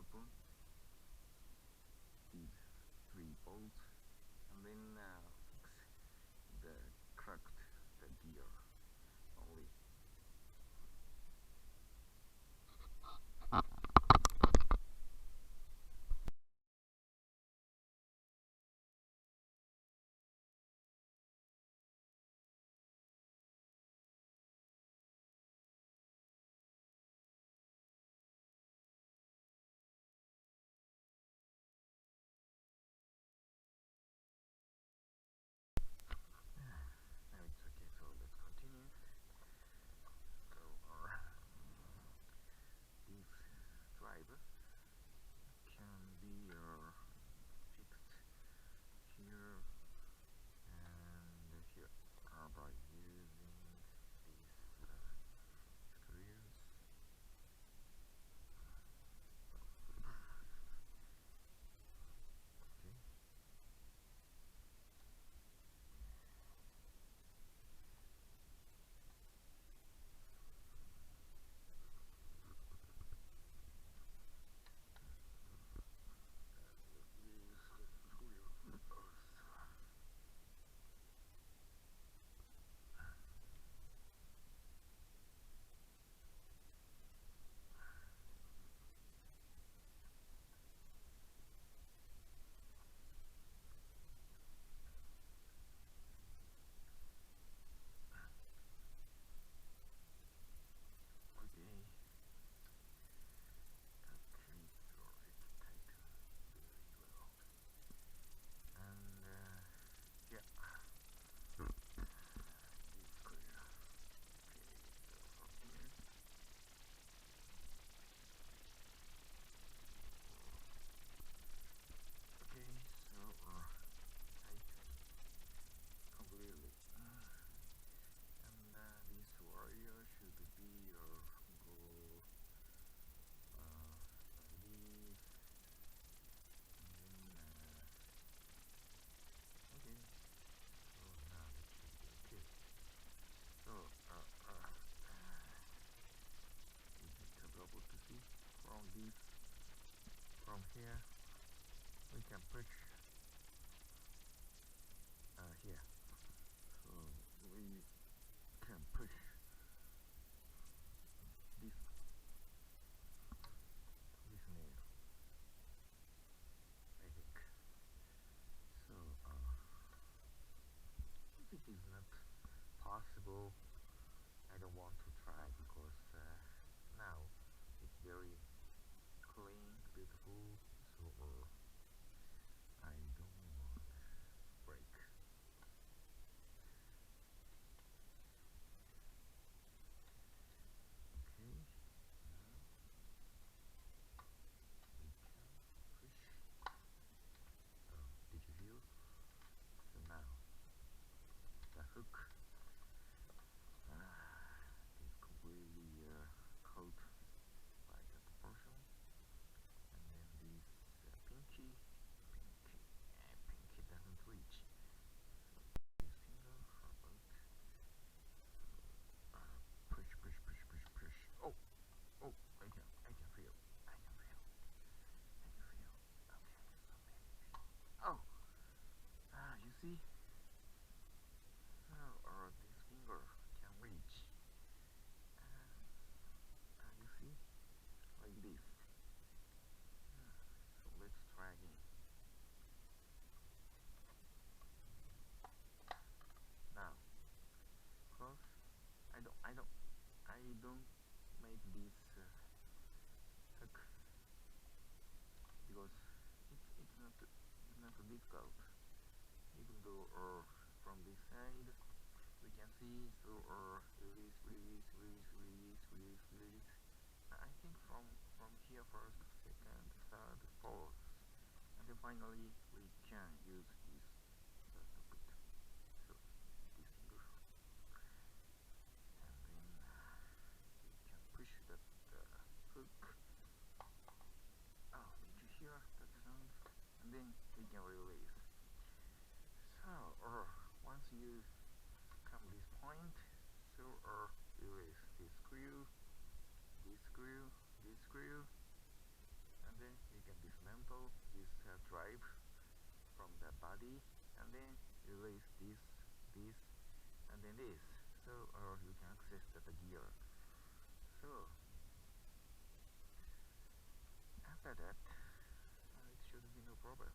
open these three bolts and then fix the cracked the gear only. Now it's okay, so let's continue. So this driver can be fixed here and here by using these screws. Okay. Okay. Okay, so it's tightened very well. And yeah, it's clear. Okay, so from here. Okay, so tighten completely. And this warrior should be go like this. And then okay, so now it should be okay. So is it able to see from this, from here we can push here, so we can push this nail, I think. So if it is not possible, I don't want to try because now it's very clean, beautiful, so I don't want break. Okay, now we can push. Oh, did you feel? So now the hook is completely coat by that portion, and then this pinky doesn't reach. So this finger for both. Push, push, push, push, push. Oh, oh, I can feel, I can feel, I can feel. Okay, so maybe. Oh, you see? So, this finger can reach. You see? Like this. So let's try again. Now, close. I don't make this hook because it's not difficult. Even though from this side we can see, so release, release, release, release, release, release. I think from here first, second, third, fourth, and then finally we can use this stop it. So this finger, and then we can push that hook. Oh, did you hear that sound? And then we can release. So, once you come this point, so release this screw, this screw, this screw, and then mental this drive from the body, and then release this, and then this. So you can access the gear. So after that, it should be no problem.